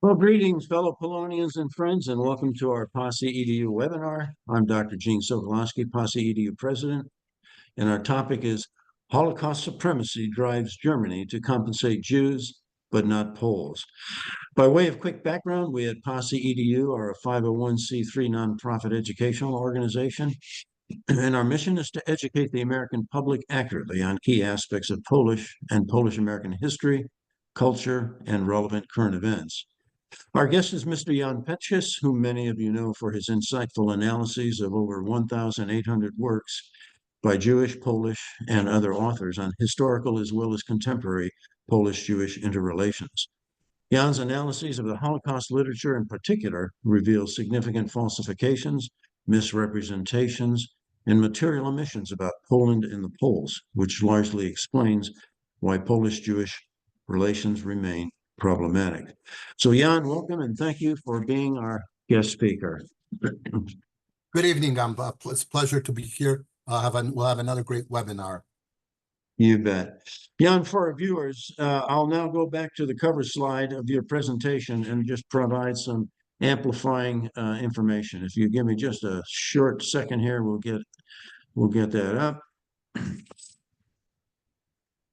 Well, greetings, fellow Polonians and friends, and welcome to our Posse EDU webinar. I'm Dr. Gene Sokolowski, Posse EDU president, and our topic is Holocaust Supremacy Drives Germany to Compensate Jews, but not Poles. By way of quick background, we at Posse EDU are a 501c3 nonprofit educational organization, and our mission is to educate the American public accurately on key aspects of Polish and Polish-American history, culture, and relevant current events. Our guest is Mr. Jan Petschis, whom many of you know for his insightful analyses of over 1,800 works by Jewish, Polish, and other authors on historical as well as contemporary Polish-Jewish interrelations. Jan's analyses of the Holocaust literature in particular reveal significant falsifications, misrepresentations, and material omissions about Poland and the Poles, which largely explains why Polish-Jewish relations remain problematic. So Jan, welcome and thank you for being our guest speaker. Good evening, it's a pleasure to be here. We'll have another great webinar. You bet. Jan, for our viewers, I'll now go back to the cover slide of your presentation and just provide some amplifying information. If you give me just a short second here, we'll get that up.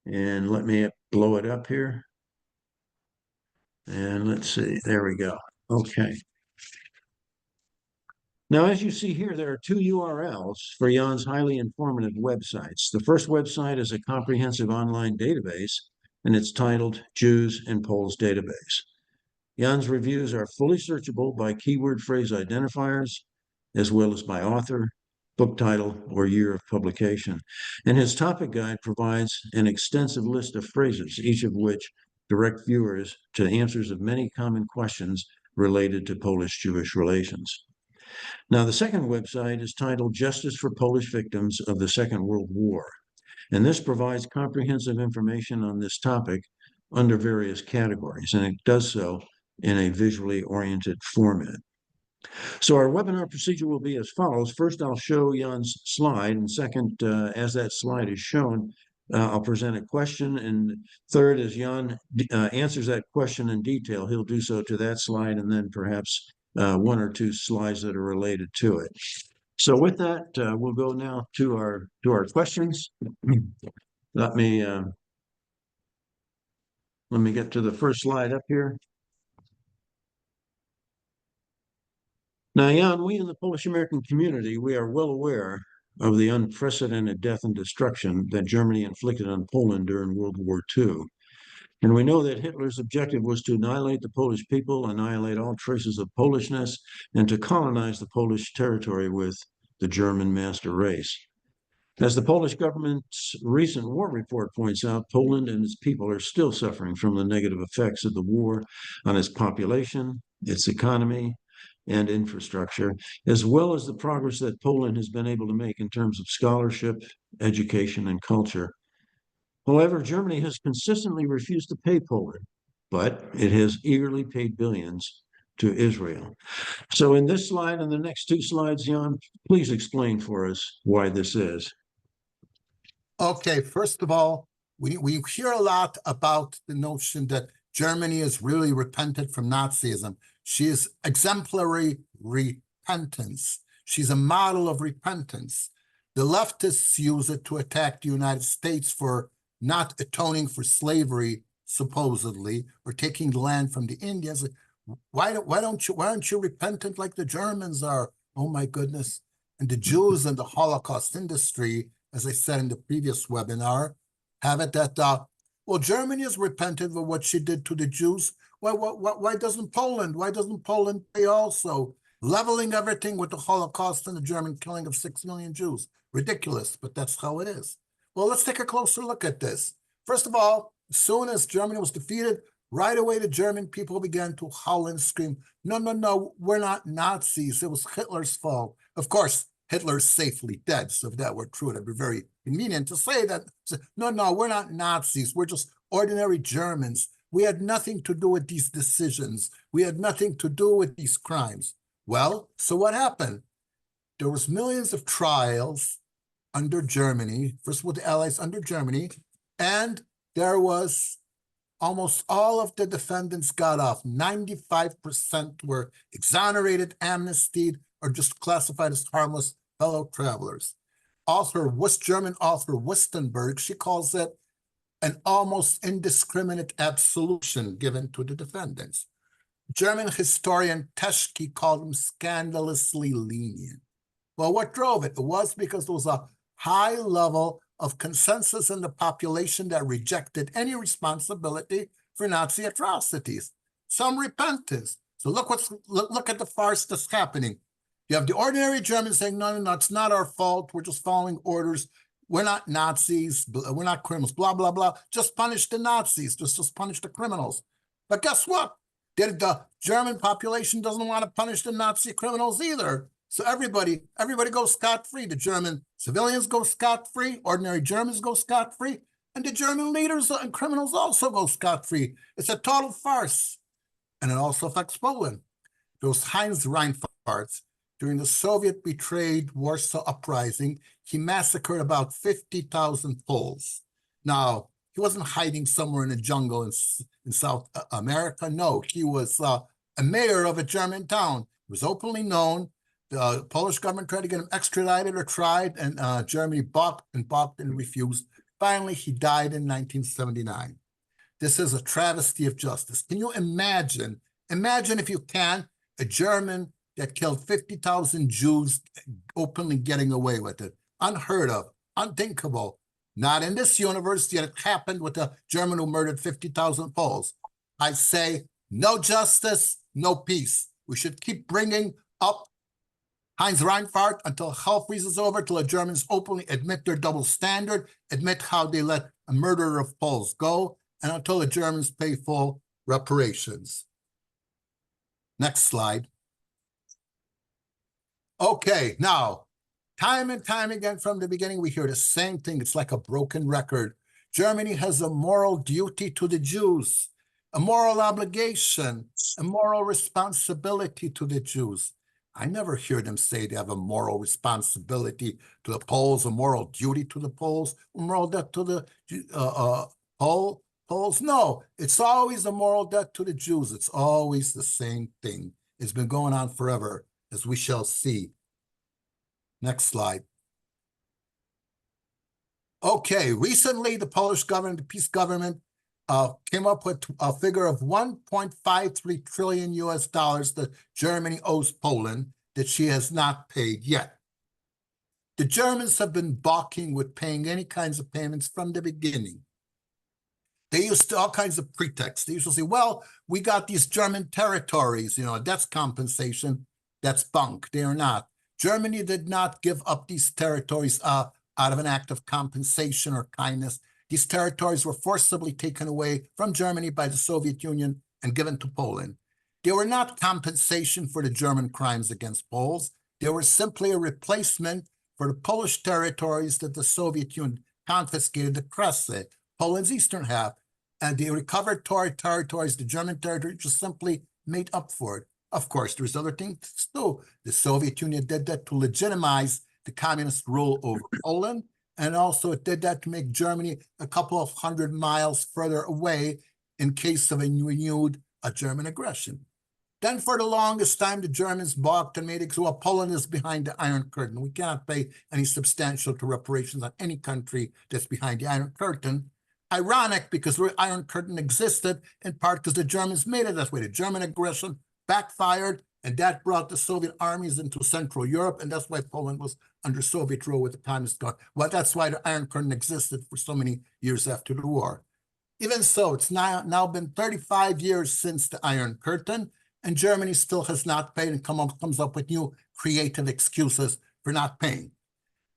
And let me blow it up here. And let's see, there we go. Okay. Now, as you see here, there are two URLs for Jan's highly informative websites. The first website is a comprehensive online database, and it's titled Jews and Poles Database. Jan's reviews are fully searchable by keyword phrase identifiers, as well as by author, book title, or year of publication. And his topic guide provides an extensive list of phrases, each of which direct viewers to answers of many common questions related to Polish-Jewish relations. Now, the second website is titled Justice for Polish Victims of the Second World War, and this provides comprehensive information on this topic under various categories, and it does so in a visually oriented format. So our webinar procedure will be as follows. First, I'll show Jan's slide, and second, as that slide is shown, I'll present a question, and third, as Jan answers that question in detail, he'll do so to that slide, and then perhaps one or two slides that are related to it. So with that, we'll go now to our questions. Let me get to the first slide up here. Now, Jan, we in the Polish-American community, we are well aware of the unprecedented death and destruction that Germany inflicted on Poland during World War II. And we know that Hitler's objective was to annihilate the Polish people, annihilate all traces of Polishness, and to colonize the Polish territory with the German master race. As the Polish government's recent war report points out, Poland and its people are still suffering from the negative effects of the war on its population, its economy, and infrastructure, as well as the progress that Poland has been able to make in terms of scholarship, education, and culture. However, Germany has consistently refused to pay Poland, but it has eagerly paid billions to Israel. So in this slide and the next two slides, Jan, please explain for us why this is. Okay, first of all, we hear a lot about the notion that Germany has really repented from Nazism. She is exemplary repentance. She's a model of repentance. The leftists use it to attack the United States for not atoning for slavery, supposedly, or taking the land from the Indians. Why aren't you repentant like the Germans are? Oh my goodness. And the Jews and the Holocaust industry, as I said in the previous webinar, have it that, well, Germany is repentant for what she did to the Jews. Why doesn't Poland pay also? Leveling everything with the Holocaust and the German killing of 6 million Jews. Ridiculous, but that's how it is. Well, let's take a closer look at this. First of all, as soon as Germany was defeated, right away the German people began to howl and scream, no, no, no, we're not Nazis. It was Hitler's fault. Of course, Hitler's safely dead, so if that were true, it'd be very convenient to say that. No, no, we're not Nazis. We're just ordinary Germans. We had nothing to do with these decisions. We had nothing to do with these crimes. Well, so what happened? There was millions of trials under Germany, first with the Allies under Germany, and there was almost all of the defendants got off. 95% were exonerated, amnestied, or just classified as harmless fellow travelers. German author Wustenberg, she calls it an almost indiscriminate absolution given to the defendants. German historian Teschke called them scandalously lenient. Well, what drove it? It was because there was a high level of consensus in the population that rejected any responsibility for Nazi atrocities. Some repentance. So look at the farce that's happening. You have the ordinary Germans saying, no, it's not our fault. We're just following orders. We're not Nazis. We're not criminals, blah, blah, blah. Just punish the Nazis. Just punish the criminals. But guess what? The German population doesn't want to punish the Nazi criminals either. So everybody goes scot-free. The German civilians go scot-free. Ordinary Germans go scot-free. And the German leaders and criminals also go scot-free. It's a total farce. And it also affects Poland. There was Heinz Reinhardt. During the Soviet-betrayed Warsaw Uprising, he massacred about 50,000 Poles. Now, he wasn't hiding somewhere in a jungle in South America. No, he was a mayor of a German town. It was openly known. The Polish government tried to get him extradited or tried, and Germany balked and refused. Finally, he died in 1979. This is a travesty of justice. Can you imagine if you can, a German that killed 50,000 Jews openly getting away with it? Unheard of, unthinkable. Not in this universe, yet it happened with a German who murdered 50,000 Poles. I say, no justice, no peace. We should keep bringing up Heinz Reinhardt until hell freezes over, till the Germans openly admit their double standard, admit how they let a murderer of Poles go, and until the Germans pay full reparations. Next slide. Okay, now, time and time again from the beginning, we hear the same thing. It's like a broken record. Germany has a moral duty to the Jews, a moral obligation, a moral responsibility to the Jews. I never hear them say they have a moral responsibility to the Poles, a moral duty to the Poles, a moral debt to the Poles. No, it's always a moral debt to the Jews. It's always the same thing. It's been going on forever, as we shall see. Next slide. Okay, recently the Polish government, the peace government, came up with a figure of 1.53 trillion US dollars that Germany owes Poland that she has not paid yet. The Germans have been balking with paying any kinds of payments from the beginning. They used all kinds of pretexts. They used to say, well, we got these German territories, that's compensation. That's bunk. They are not. Germany did not give up these territories out of an act of compensation or kindness. These territories were forcibly taken away from Germany by the Soviet Union and given to Poland. They were not compensation for the German crimes against Poles. They were simply a replacement for the Polish territories that the Soviet Union confiscated, the Kresy, Poland's eastern half, and the recovered territories, the German territory, just simply made up for it. Of course, there's other things too. The Soviet Union did that to legitimize the communist rule over Poland, and also it did that to make Germany a couple of 100 miles further away in case of a renewed German aggression. Then for the longest time, the Germans balked and made it so Poland is behind the Iron Curtain. We cannot pay any substantial reparations on any country that's behind the Iron Curtain. Ironic, because the Iron Curtain existed in part because the Germans made it that way. The German aggression backfired, and that brought the Soviet armies into Central Europe, and that's why Poland was under Soviet rule with the communist government. Well, that's why the Iron Curtain existed for so many years after the war. Even so, it's now been 35 years since the Iron Curtain, and Germany still has not paid and comes up with new creative excuses for not paying.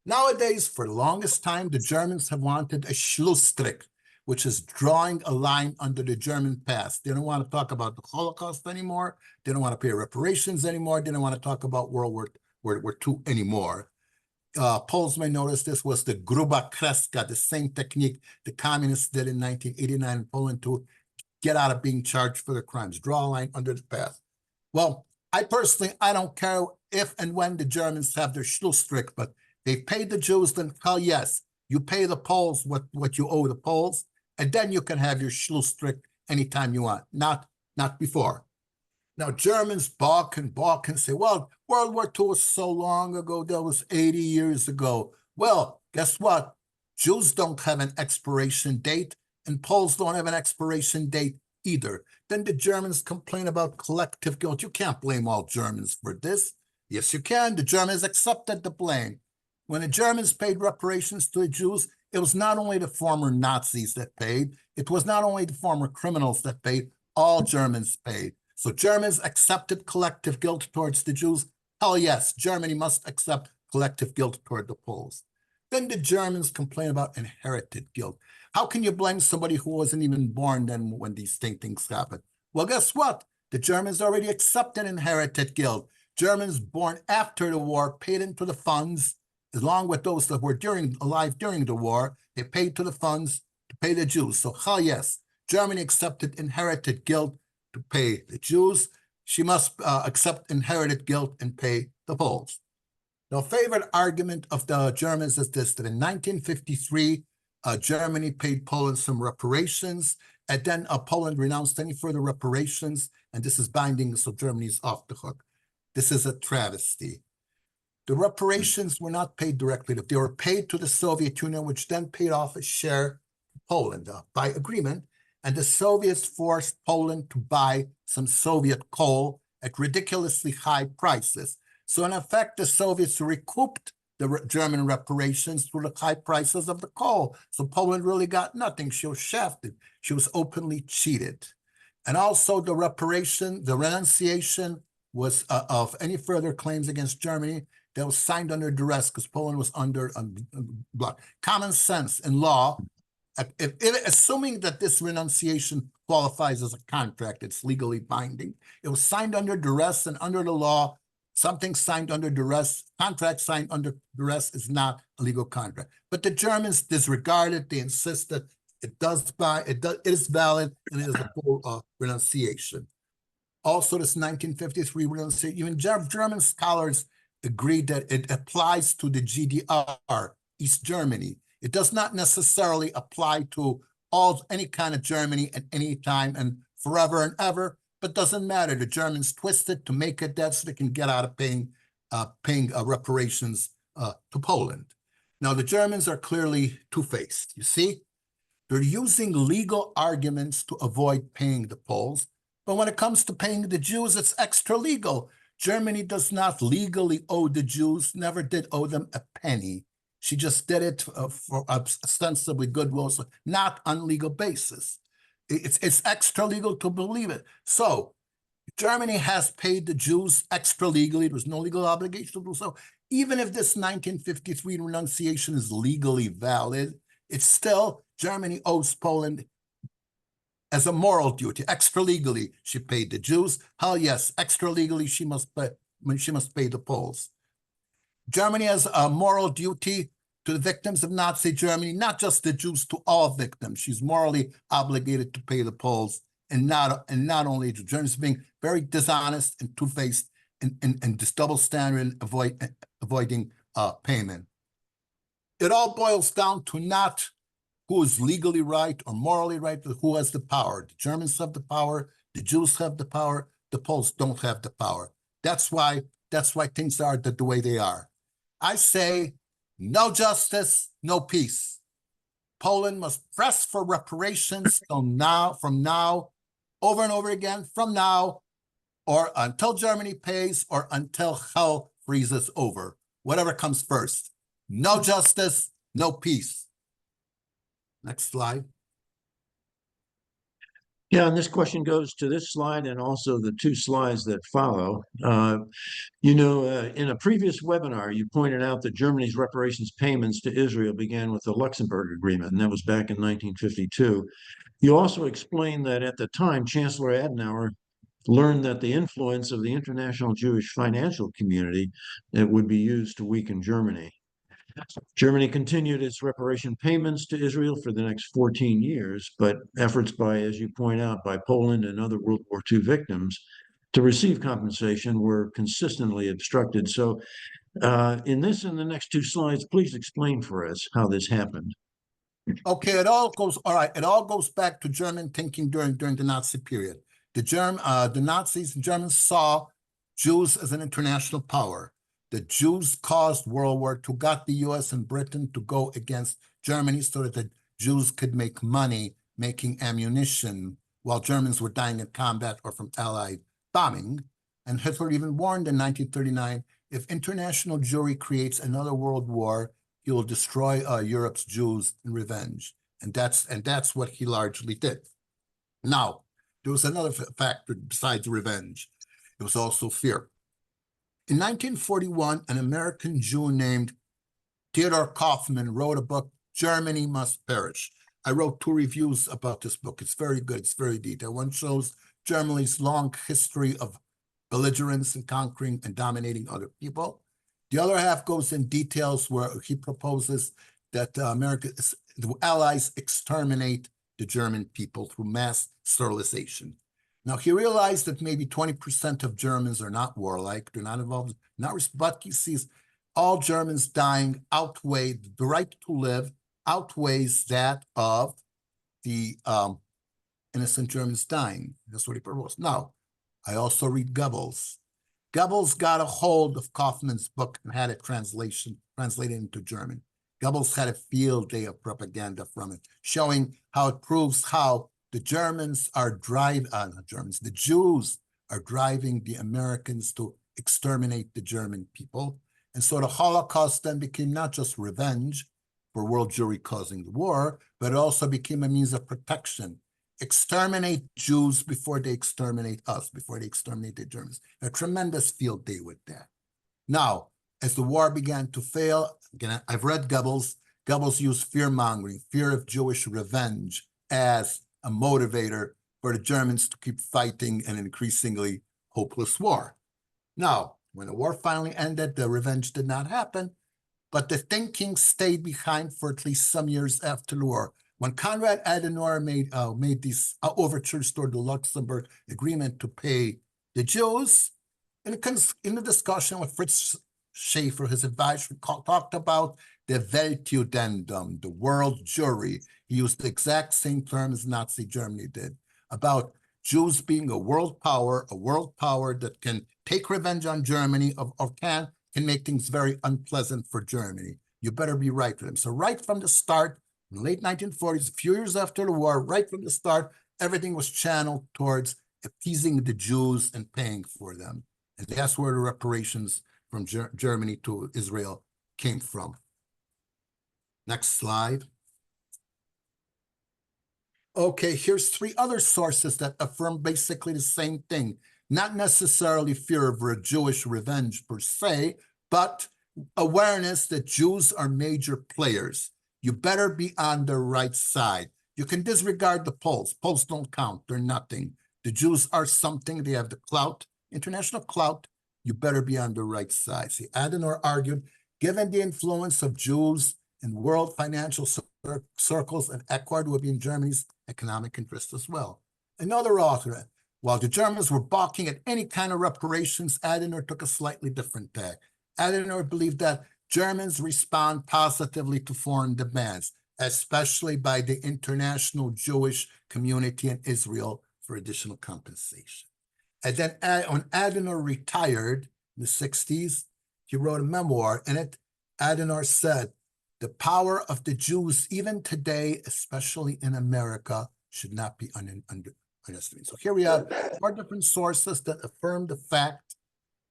Nowadays, for the longest time, the Germans have wanted a Schlussstrich, which is drawing a line under the German past. They don't want to talk about the Holocaust anymore. They don't want to pay reparations anymore. They don't want to talk about World War II anymore. Poles may notice this was the Gruba Kreska, the same technique the communists did in 1989 in Poland to get out of being charged for their crimes, draw a line under the past. Well, I don't care if and when the Germans have their Schlussstrich, but they paid the Jews, then hell yes, you pay the Poles what you owe the Poles, and then you can have your Schlussstrich anytime you want, not before. Now, Germans balk and say, well, World War II was so long ago, that was 80 years ago. Well, guess what? Jews don't have an expiration date, and Poles don't have an expiration date either. Then the Germans complain about collective guilt. You can't blame all Germans for this. Yes, you can. The Germans accepted the blame. When the Germans paid reparations to the Jews, it was not only the former Nazis that paid, it was not only the former criminals that paid, all Germans paid. So Germans accepted collective guilt towards the Jews. Hell yes, Germany must accept collective guilt toward the Poles. Then the Germans complain about inherited guilt. How can you blame somebody who wasn't even born then when these things happened? Well, guess what? The Germans already accepted inherited guilt. Germans born after the war paid into the funds, along with those that were alive during the war. They paid to the funds to pay the Jews. So hell yes, Germany accepted inherited guilt to pay the Jews. She must accept inherited guilt and pay the Poles. The favorite argument of the Germans is this, that in 1953, Germany paid Poland some reparations, and then Poland renounced any further reparations, and this is binding, so Germany's off the hook. This is a travesty. The reparations were not paid directly. They were paid to the Soviet Union, which then paid off a share to Poland by agreement, and the Soviets forced Poland to buy some Soviet coal at ridiculously high prices. So in effect, the Soviets recouped the German reparations through the high prices of the coal. So Poland really got nothing. She was shafted. She was openly cheated. And also the renunciation was of any further claims against Germany that was signed under duress because Poland was under block. Common sense and law, assuming that this renunciation qualifies as a contract, it's legally binding. It was signed under duress, and under the law, something signed under duress, contract signed under duress is not a legal contract. But the Germans disregard it. They insist that it is valid and it is a full renunciation. Also, this 1953 renunciation, even German scholars agreed that it applies to the GDR, East Germany. It does not necessarily apply to any kind of Germany at any time and forever and ever, but doesn't matter. The Germans twisted to make it that so they can get out of paying reparations to Poland. Now, the Germans are clearly two-faced. You see, they're using legal arguments to avoid paying the Poles, but when it comes to paying the Jews, it's extra legal. Germany does not legally owe the Jews, never did owe them a penny. She just did it for ostensibly goodwill, so not on legal basis. It's extra legal to believe it. So Germany has paid the Jews extra legally. There was no legal obligation to do so. Even if this 1953 renunciation is legally valid, it's still Germany owes Poland as a moral duty. Extra legally, she paid the Jews. Hell yes, extra legally, she must pay the Poles. Germany has a moral duty to the victims of Nazi Germany, not just the Jews, to all victims. She's morally obligated to pay the Poles, and not only the Germans, being very dishonest and two-faced and this double standard and avoiding payment. It all boils down to not who is legally right or morally right, but who has the power. The Germans have the power, the Jews have the power, the Poles don't have the power. That's why things are the way they are. I say, no justice, no peace. Poland must press for reparations from now, over and over again, from now, or until Germany pays, or until hell freezes over. Whatever comes first. No justice, no peace. Next slide. Yeah, and this question goes to this slide and also the two slides that follow. In a previous webinar, you pointed out that Germany's reparations payments to Israel began with the Luxembourg Agreement, and that was back in 1952. You also explained that at the time, Chancellor Adenauer learned that the influence of the international Jewish financial community would be used to weaken Germany. Germany continued its reparation payments to Israel for the next 14 years, but efforts by, as you point out, by Poland and other World War II victims to receive compensation were consistently obstructed. So in the next two slides, please explain for us how this happened. Okay, it all goes back to German thinking during the Nazi period. The Nazis and Germans saw Jews as an international power. The Jews caused World War II, got the US and Britain to go against Germany so that the Jews could make money making ammunition while Germans were dying in combat or from Allied bombing. And Hitler even warned in 1939, if international Jewry creates another world war, he will destroy Europe's Jews in revenge. And that's what he largely did. Now, there was another factor besides revenge. It was also fear. In 1941, an American Jew named Theodor Kaufman wrote a book, Germany Must Perish. I wrote 2 reviews about this book. It's very good. It's very detailed. One shows Germany's long history of belligerence and conquering and dominating other people. The other half goes in details where he proposes that the Allies exterminate the German people through mass sterilization. Now, he realized that maybe 20% of Germans are not warlike, they're not involved, but he sees all Germans dying outweigh the right to live, outweighs that of the innocent Germans dying. That's what he proposed. Now, I also read Goebbels. Goebbels got a hold of Kaufman's book and had it translated into German. Goebbels had a field day of propaganda from it, showing how it proves how the Germans are the Jews are driving the Americans to exterminate the German people. And so the Holocaust then became not just revenge for world Jewry causing the war, but it also became a means of protection. Exterminate Jews before they exterminate us, before they exterminate the Germans. A tremendous field day with that. Now, as the war began to fail, again, I've read Goebbels. Goebbels used fear-mongering, fear of Jewish revenge as a motivator for the Germans to keep fighting an increasingly hopeless war. Now, when the war finally ended, the revenge did not happen, but the thinking stayed behind for at least some years after the war. When Konrad Adenauer made these overtures toward the Luxembourg Agreement to pay the Jews, in a discussion with Fritz Schaefer, his advisor, talked about the WELTJUDENTUM, the world Jewry. He used the exact same term as Nazi Germany did, about Jews being a world power that can take revenge on Germany or can make things very unpleasant for Germany. You better be right with them. So right from the start, in the late 1940s, a few years after the war, right from the start, everything was channeled towards appeasing the Jews and paying for them. And that's where the reparations from Germany to Israel came from. Next slide. Okay, here's 3 other sources that affirm basically the same thing. Not necessarily fear of a Jewish revenge per se, but awareness that Jews are major players. You better be on the right side. You can disregard the Poles. Poles don't count. They're nothing. The Jews are something. They have the clout, international clout. You better be on the right side. See, Adenauer argued, given the influence of Jews in world financial circles, and accord would be in Germany's economic interest as well. Another author, while the Germans were balking at any kind of reparations, Adenauer took a slightly different tack. Adenauer believed that Germans respond positively to foreign demands, especially by the international Jewish community in Israel for additional compensation. And then when Adenauer retired in the 60s, he wrote a memoir. In it, Adenauer said, the power of the Jews, even today, especially in America, should not be underestimated. So here we have 4 different sources that affirm the fact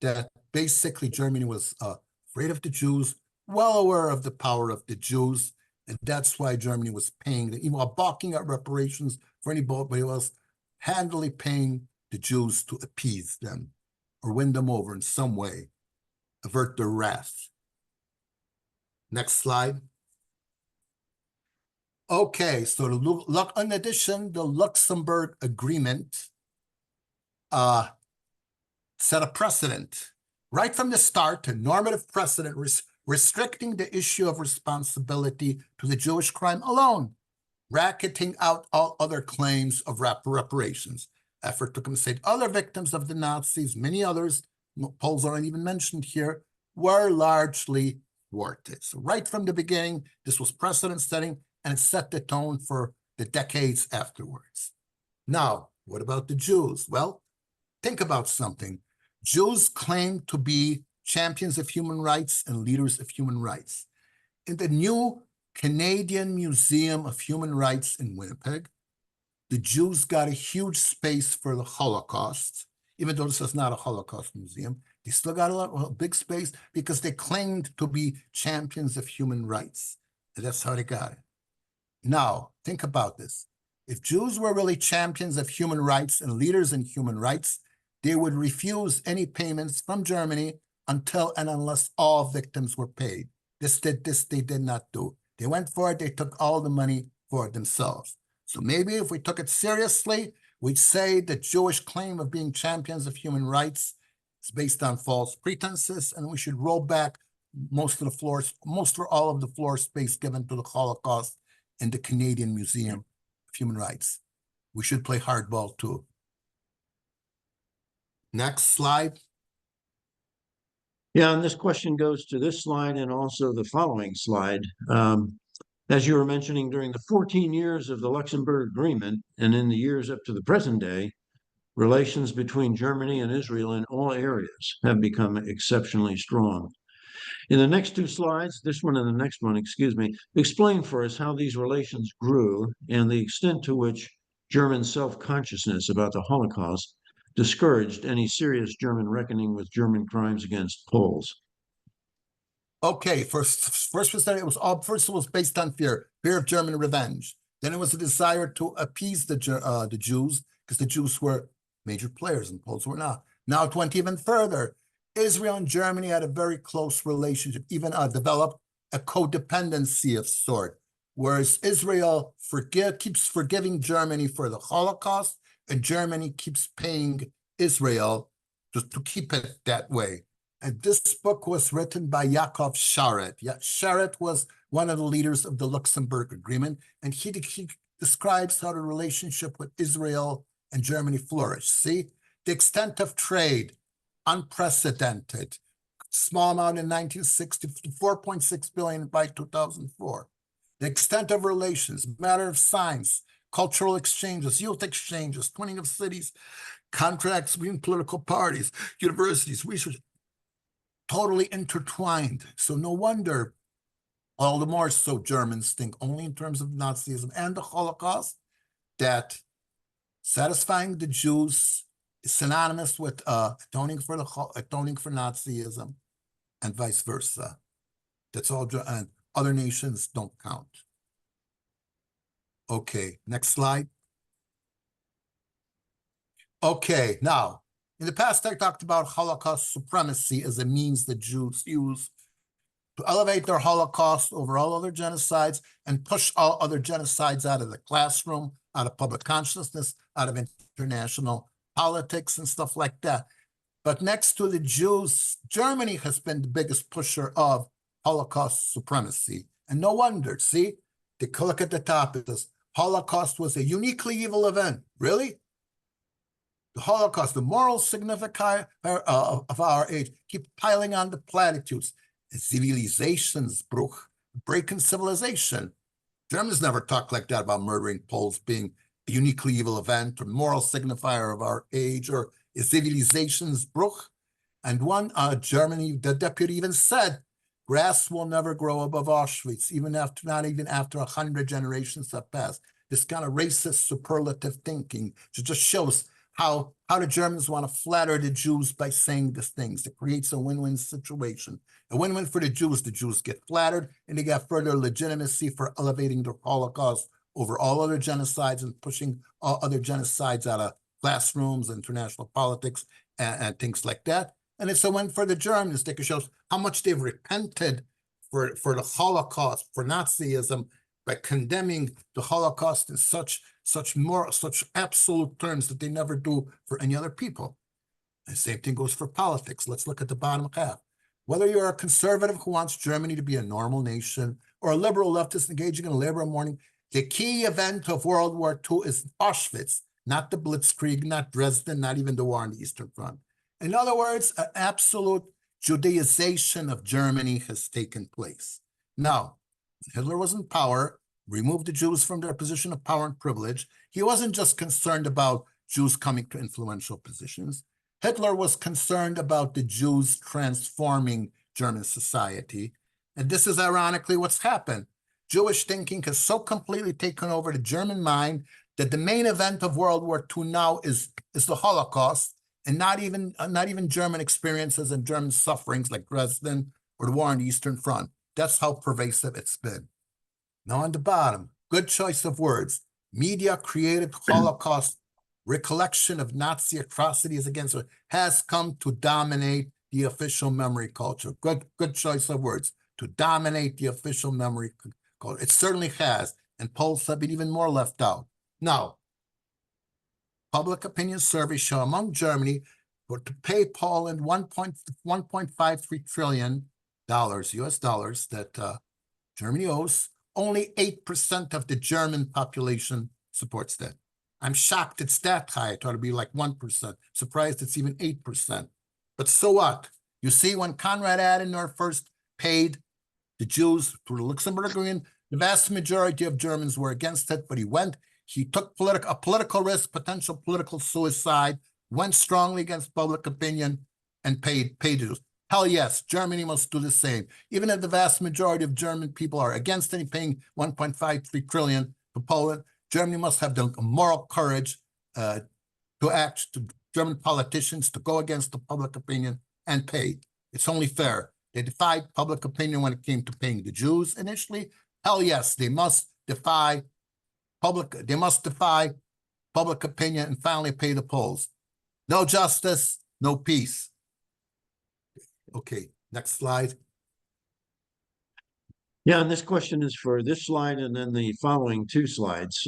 that basically Germany was afraid of the Jews, well aware of the power of the Jews, and that's why Germany was paying, even while balking at reparations for anybody else, handily paying the Jews to appease them or win them over in some way, avert their wrath. Next slide. Okay, so in addition, the Luxembourg Agreement set a precedent. Right from the start, a normative precedent restricting the issue of responsibility to the Jewish crime alone, bracketing out all other claims of reparations. Effort to compensate other victims of the Nazis, many others, Poles aren't even mentioned here, were largely thwarted. So right from the beginning, this was precedent setting. and it set the tone for the decades afterwards. Now, what about the Jews? Well, think about something. Jews claim to be champions of human rights and leaders of human rights. In the new Canadian Museum of Human Rights in Winnipeg, the Jews got a huge space for the Holocaust. Even though this is not a Holocaust museum, they still got a big space because they claimed to be champions of human rights. And that's how they got it. Now, think about this. If Jews were really champions of human rights and leaders in human rights, they would refuse any payments from Germany until and unless all victims were paid. This they did not do. They went for it, they took all the money for themselves. So maybe if we took it seriously, we'd say the Jewish claim of being champions of human rights is based on false pretenses, and we should roll back most or all of the floor space given to the Holocaust in the Canadian Museum of Human Rights. We should play hardball too. Next slide. Yeah, and this question goes to this slide and also the following slide. As you were mentioning, during the 14 years of the Luxembourg Agreement and in the years up to the present day, relations between Germany and Israel in all areas have become exceptionally strong. In the next two slides, this one and the next one, excuse me, explain for us how these relations grew and the extent to which German self-consciousness about the Holocaust discouraged any serious German reckoning with German crimes against Poles. Okay, first we said it was based on fear of German revenge. Then it was a desire to appease the Jews, because the Jews were major players and Poles were not. Now it went even further. Israel and Germany had a very close relationship, even developed a codependency of sort, whereas Israel keeps forgiving Germany for the Holocaust, and Germany keeps paying Israel to keep it that way. And this book was written by Yaakov Sharet. Sharet was one of the leaders of the Luxembourg Agreement, and he describes how the relationship with Israel and Germany flourished. See, the extent of trade, unprecedented, small amount in 1960, 4.6 billion by 2004. The extent of relations, matter of science, cultural exchanges, youth exchanges, twinning of cities, contracts between political parties, universities, research, totally intertwined. So no wonder, all the more so Germans think only in terms of Nazism and the Holocaust, that satisfying the Jews is synonymous with atoning for Nazism, and vice versa. That's all, and other nations don't count. Okay, next slide. Okay, now, in the past, I talked about Holocaust supremacy as a means that Jews use to elevate their Holocaust over all other genocides and push all other genocides out of the classroom, out of public consciousness, out of international politics and stuff like that. But next to the Jews, Germany has been the biggest pusher of Holocaust supremacy. And no wonder, see, they look at the top, it says, Holocaust was a uniquely evil event. Really? The Holocaust, the moral signifier of our age, keep piling on the platitudes. ZIVILIZATIONSBRUCH, break in civilization. Germans never talk like that about murdering Poles being a uniquely evil event or moral signifier of our age or ZIVILIZATIONSBRUCH. And one Germany, the deputy even said, grass will never grow above Auschwitz, not even after 100 generations have passed. This kind of racist superlative thinking just shows how the Germans want to flatter the Jews by saying these things. It creates a win-win situation. A win-win for the Jews get flattered, and they get further legitimacy for elevating the Holocaust over all other genocides and pushing all other genocides out of classrooms, international politics, and things like that. And it's a win for the Germans. It shows how much they've repented for the Holocaust, for Nazism, by condemning the Holocaust in such absolute terms that they never do for any other people. And the same thing goes for politics. Let's look at the bottom half. Whether you're a conservative who wants Germany to be a normal nation or a liberal leftist engaging in labor mourning, the key event of World War II is Auschwitz, not the Blitzkrieg, not Dresden, not even the war on the Eastern Front. In other words, an absolute Judaization of Germany has taken place. Now, Hitler was in power, remove the Jews from their position of power and privilege. He wasn't just concerned about Jews coming to influential positions. Hitler was concerned about the Jews transforming German society. And this is ironically what's happened. Jewish thinking has so completely taken over the German mind that the main event of World War II now is the Holocaust, and not even German experiences and German sufferings like Dresden or the war on the Eastern Front. That's how pervasive it's been. Now on the bottom, good choice of words. Media created Holocaust recollection of Nazi atrocities against it has come to dominate the official memory culture. Good choice of words. To dominate the official memory culture. It certainly has, and polls have been even more left out. Now, public opinion surveys show among Germany to pay Poland $1.53 trillion US dollars that Germany owes, only 8% of the German population supports that. I'm shocked it's that high. I thought it'd be like 1%. Surprised it's even 8%. But so what? You see, when Konrad Adenauer first paid the Jews through the Luxembourg Agreement, the vast majority of Germans were against it, but he took a political risk, potential political suicide, went strongly against public opinion, and paid the Jews. Hell yes, Germany must do the same. Even if the vast majority of German people are against any paying $1.53 trillion to Poland, Germany must have the moral courage to act, to German politicians to go against the public opinion and pay. It's only fair. They defied public opinion when it came to paying the Jews initially. Hell yes, they must defy public opinion and finally pay the Poles. No justice, no peace. Okay, next slide. Yeah, and this question is for this slide and then the following two slides.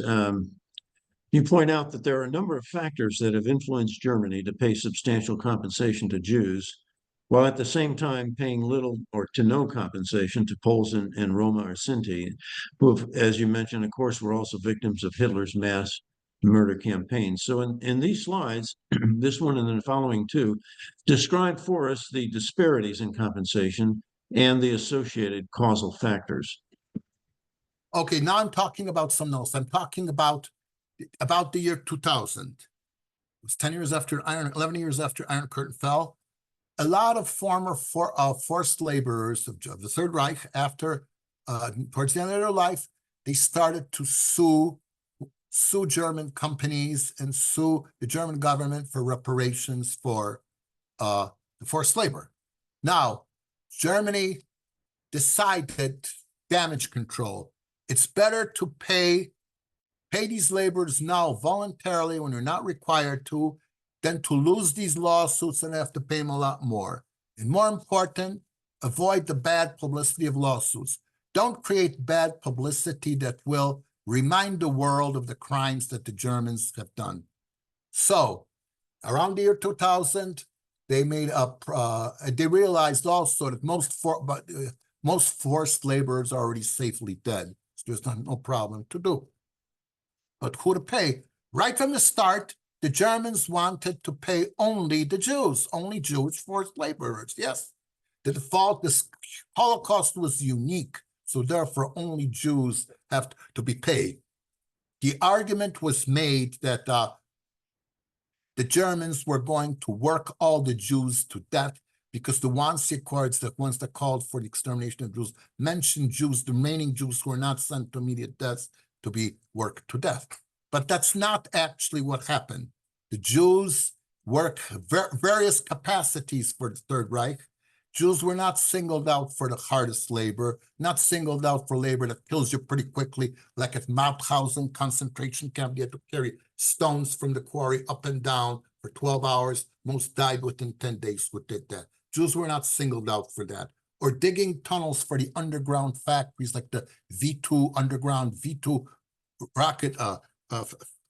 You point out that there are a number of factors that have influenced Germany to pay substantial compensation to Jews, while at the same time paying little or to no compensation to Poles and Roma or Sinti, who, as you mentioned, of course, were also victims of Hitler's mass murder campaign. So in these slides, this one and then the following two, describe for us the disparities in compensation and the associated causal factors. Okay, now I'm talking about something else. I'm talking about the year 2000. It was 11 years after Iron Curtain fell. A lot of former forced laborers of the Third Reich, towards the end of their life, they started to sue German companies and sue the German government for reparations for the forced labor. Now, Germany decided damage control. It's better to pay these laborers now voluntarily when you're not required to, than to lose these lawsuits and have to pay them a lot more. And more important, avoid the bad publicity of lawsuits. Don't create bad publicity that will remind the world of the crimes that the Germans have done. So, around the year 2000, they realized also that most forced laborers are already safely dead. So there's no problem to do. But who to pay? Right from the start, the Germans wanted to pay only the Jews, only Jewish forced laborers. Yes, this Holocaust was unique, so therefore only Jews have to be paid. The argument was made that the Germans were going to work all the Jews to death because the Wannsee Accords, the ones that called for the extermination of Jews, mentioned Jews, the remaining Jews who were not sent to immediate death, to be worked to death. But that's not actually what happened. The Jews worked various capacities for the Third Reich. Jews were not singled out for the hardest labor, not singled out for labor that kills you pretty quickly, like at Mauthausen concentration camp. You had to carry stones from the quarry up and down for 12 hours. Most died within 10 days who did that. Jews were not singled out for that. Or digging tunnels for the underground factories like the V2 rocket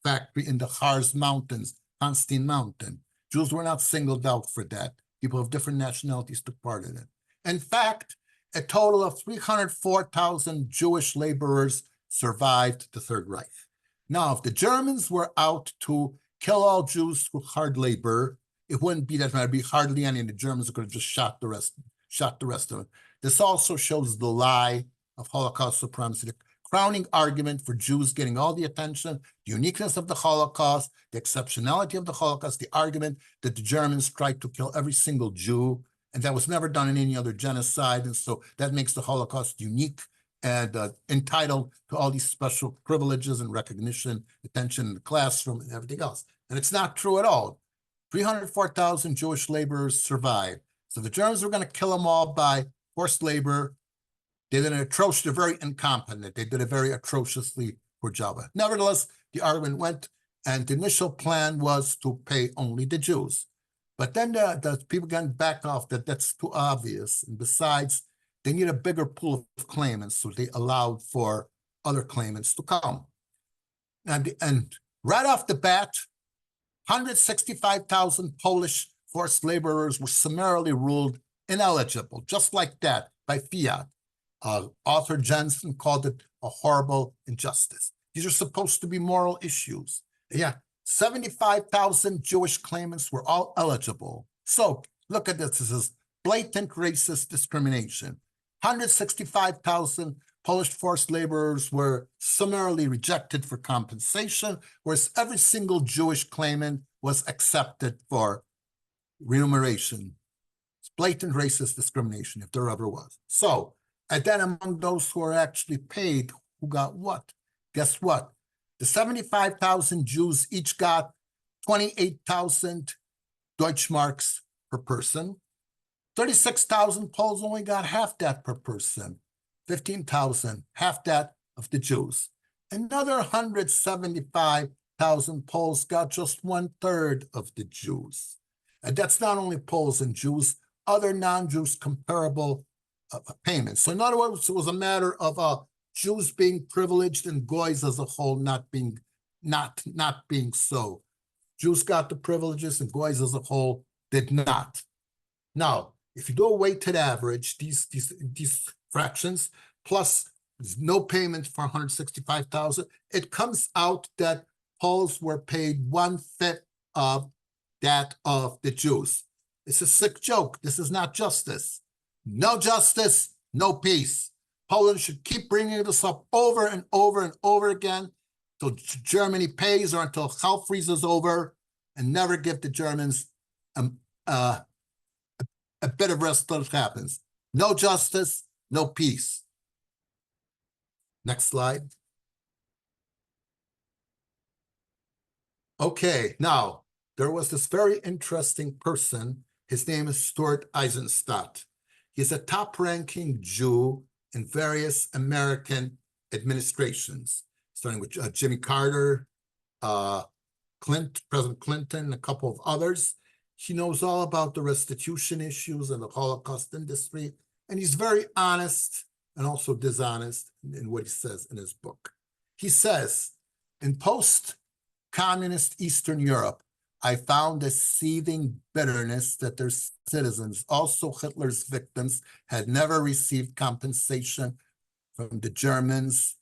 factory in the Harz Mountains, Hanstein Mountain. Jews were not singled out for that. People of different nationalities took part in it. In fact, a total of 304,000 Jewish laborers survived the Third Reich. Now, if the Germans were out to kill all Jews through hard labor, it wouldn't be that many. It'd be hardly any, and the Germans could have just shot the rest of them. This also shows the lie of Holocaust supremacy. The crowning argument for Jews getting all the attention, the uniqueness of the Holocaust, the exceptionality of the Holocaust, the argument that the Germans tried to kill every single Jew, and that was never done in any other genocide. And so that makes the Holocaust unique and entitled to all these special privileges and recognition, attention in the classroom and everything else. And it's not true at all. 304,000 Jewish laborers survived. So the Germans were going to kill them all by forced labor. They did an atrocious, they're very incompetent. They did a very atrociously poor job. Nevertheless, the argument went, and the initial plan was to pay only the Jews. But then the people began to back off that that's too obvious. And besides, they need a bigger pool of claimants, so they allowed for other claimants to come. And right off the bat, 165,000 Polish forced laborers were summarily ruled ineligible, just like that, by fiat. Author Jensen called it a horrible injustice. These are supposed to be moral issues. Yeah, 75,000 Jewish claimants were all eligible. So look at this. This is blatant racist discrimination. 165,000 Polish forced laborers were summarily rejected for compensation, whereas every single Jewish claimant was accepted for remuneration. It's blatant racist discrimination, if there ever was. So, and then among those who are actually paid, who got what? Guess what? The 75,000 Jews each got 28,000 Deutschmarks per person. 36,000 Poles only got half that per person. 15,000, half that of the Jews. Another 175,000 Poles got just 1/3 of the Jews. And that's not only Poles and Jews, other non-Jews comparable payments. So in other words, it was a matter of Jews being privileged and Goys as a whole not being so. Jews got the privileges and Goys as a whole did not. Now, if you do a weighted average, these fractions, plus no payment for 165,000, it comes out that Poles were paid 1/5 of that of the Jews. It's a sick joke. This is not justice. No justice, no peace. Poland should keep bringing this up over and over and over again until Germany pays or until hell freezes over, and never give the Germans a bit of rest till it happens. No justice, no peace. Next slide. Okay, now, there was this very interesting person. His name is Stuart Eisenstadt. He's a top-ranking Jew in various American administrations, starting with Jimmy Carter, President Clinton, a couple of others. He knows all about the restitution issues and the Holocaust industry, and he's very honest and also dishonest in what he says in his book. He says, in post-communist Eastern Europe, I found a seething bitterness that their citizens, also Hitler's victims, had never received compensation from the Germans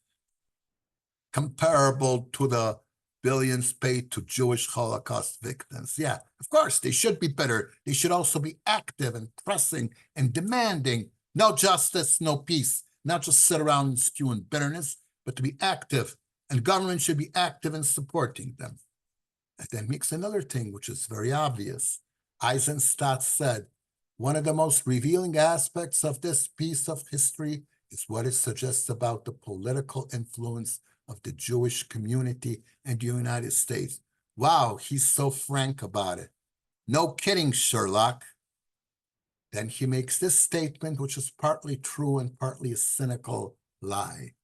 comparable to the billions paid to Jewish Holocaust victims. Yeah, of course, they should be bitter. They should also be active and pressing and demanding no justice, no peace, not just sit around and stew in bitterness, but to be active. And government should be active in supporting them. And then makes another thing, which is very obvious. Eisenstadt said, one of the most revealing aspects of this piece of history is what it suggests about the political influence of the Jewish community in the United States. Wow, he's so frank about it. No kidding, Sherlock. Then he makes this statement, which is partly true and partly a cynical lie.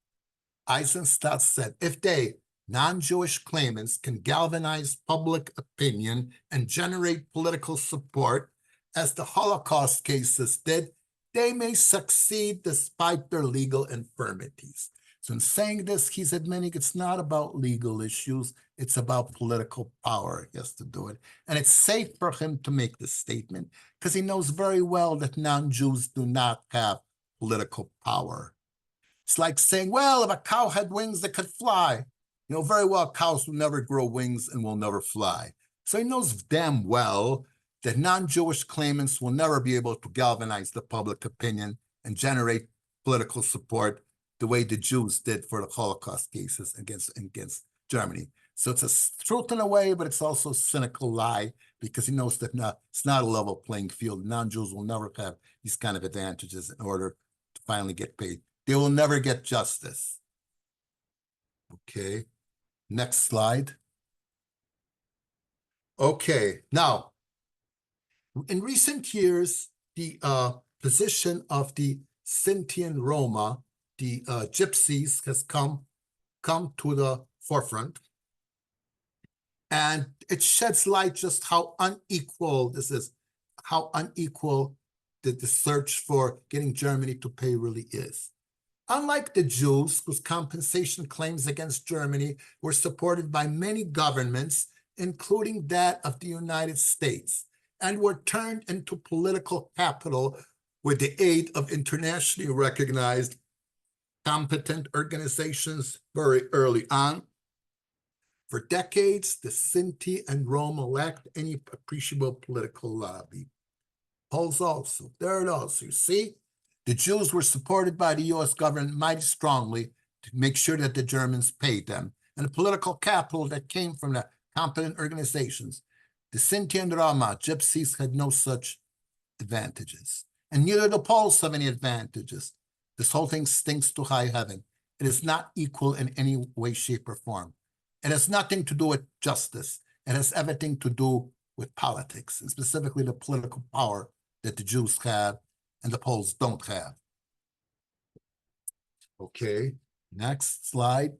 Eisenstadt said, if they, non-Jewish claimants, can galvanize public opinion and generate political support, as the Holocaust cases did, they may succeed despite their legal infirmities. So in saying this, he's admitting it's not about legal issues, it's about political power. He has to do it. And it's safe for him to make this statement because he knows very well that non-Jews do not have political power. It's like saying, well, if a cow had wings that could fly, you know very well cows will never grow wings and will never fly. So he knows damn well that non-Jewish claimants will never be able to galvanize the public opinion and generate political support the way the Jews did for the Holocaust cases against Germany. So it's a truth in a way, but it's also a cynical lie, because he knows that it's not a level playing field. Non-Jews will never have these kind of advantages in order to finally get paid. They will never get justice. Okay, next slide. Okay, now, in recent years, the position of the Sinti and Roma, the gypsies, has come to the forefront. And it sheds light just how unequal this is, how unequal the search for getting Germany to pay really is. Unlike the Jews, whose compensation claims against Germany were supported by many governments, including that of the United States, and were turned into political capital with the aid of internationally recognized competent organizations very early on. For decades, the Sinti and Roma lacked any appreciable political lobby. Poles also, there it also, you see? The Jews were supported by the US government mighty strongly to make sure that the Germans paid them. And the political capital that came from the competent organizations. The Sinti and Roma, gypsies, had no such advantages. And neither the Poles have any advantages. This whole thing stinks to high heaven. It is not equal in any way, shape, or form. It has nothing to do with justice. It has everything to do with politics, and specifically the political power that the Jews have and the Poles don't have. Okay, next slide.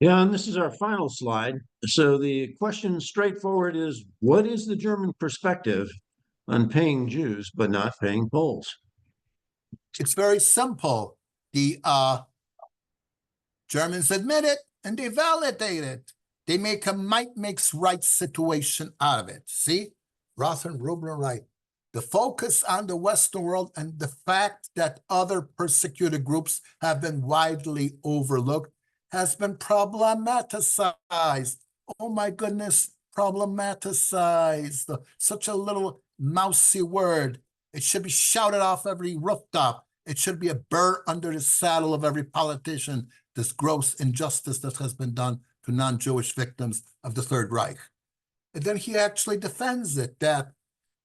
Yeah, and this is our final slide. So the question straightforward is, what is the German perspective on paying Jews but not paying Poles? It's very simple. The Germans admit it and they validate it. They make a might makes right situation out of it. See, Roth and Rubner right. The focus on the Western world and the fact that other persecuted groups have been widely overlooked has been problematized. Oh my goodness, problematized. Such a little mousy word. It should be shouted off every rooftop. It should be a burr under the saddle of every politician, this gross injustice that has been done to non-Jewish victims of the Third Reich. And then he actually defends it, that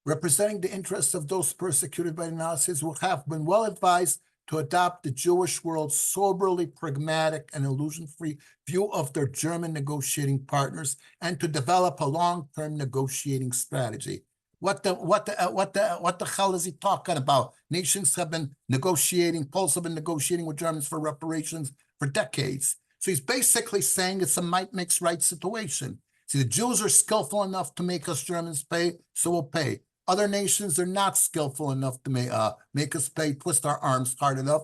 representing the interests of those persecuted by the Nazis will have been well advised to adopt the Jewish world's soberly pragmatic and illusion-free view of their German negotiating partners and to develop a long-term negotiating strategy. What the hell is he talking about? Nations have been negotiating, Poles have been negotiating with Germans for reparations for decades. So he's basically saying it's a might makes right situation. See, the Jews are skillful enough to make us Germans pay, so we'll pay. Other nations are not skillful enough to make us pay, twist our arms hard enough,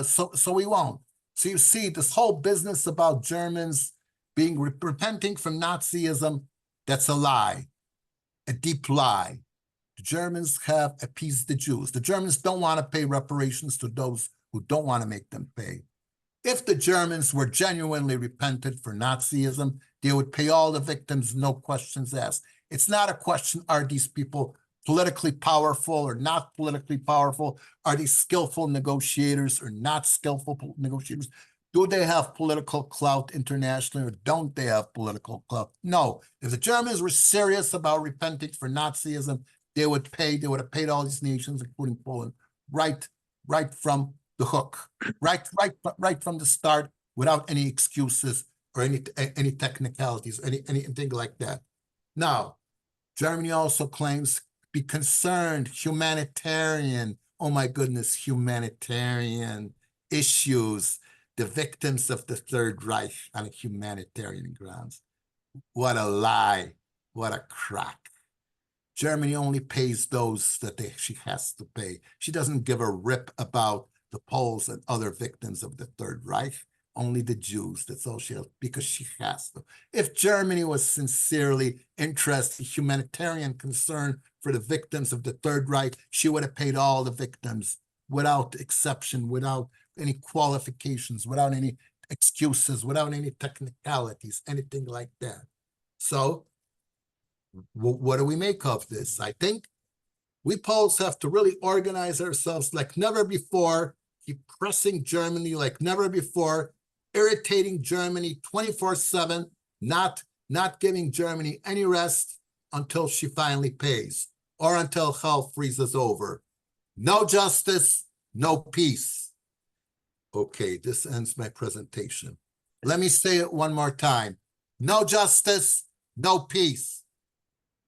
so we won't. So you see, this whole business about Germans being repenting from Nazism, that's a lie, a deep lie. The Germans have appeased the Jews. The Germans don't want to pay reparations to those who don't want to make them pay. If the Germans were genuinely repentant for Nazism, they would pay all the victims, no questions asked. It's not a question, are these people politically powerful or not politically powerful? Are they skillful negotiators or not skillful negotiators? Do they have political clout internationally or don't they have political clout? No. If the Germans were serious about repenting for Nazism, they would have paid all these nations, including Poland, right from the hook, right from the start, without any excuses or any technicalities, anything like that. Now, Germany also claims be concerned, humanitarian, oh my goodness, humanitarian issues, the victims of the Third Reich on a humanitarian grounds. What a lie, what a crack. Germany only pays those that she has to pay. She doesn't give a rip about the Poles and other victims of the Third Reich. Only the Jews, that's all she has, because she has to. If Germany was sincerely interested, humanitarian concern for the victims of the Third Reich, she would have paid all the victims without exception, without any qualifications, without any excuses, without any technicalities, anything like that. So what do we make of this? I think we Poles have to really organize ourselves like never before keep pressing Germany like never before, irritating Germany 24/7, not giving Germany any rest until she finally pays, or until hell freezes over. No justice, no peace. Okay, this ends my presentation. Let me say it one more time. No justice, no peace.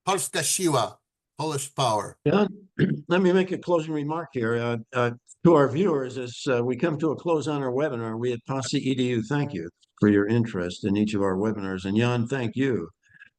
Polska siła, Polish power. Yeah, let me make a closing remark here to our viewers as we come to a close on our webinar. We at Posse EDU thank you for your interest in each of our webinars. And Jan, thank you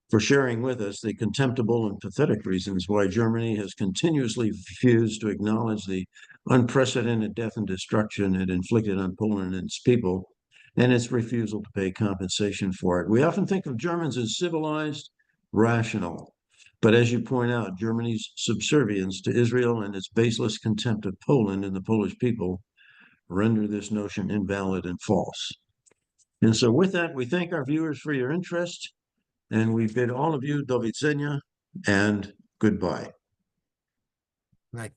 for sharing with us the contemptible and pathetic reasons why Germany has continuously refused to acknowledge the unprecedented death and destruction it inflicted on Poland and its people, and its refusal to pay compensation for it. We often think of Germans as civilized, rational, but as you point out, Germany's subservience to Israel and its baseless contempt of Poland and the Polish people render this notion invalid and false. And so with that, we thank our viewers for your interest, and we bid all of you do widzenia and goodbye. Right.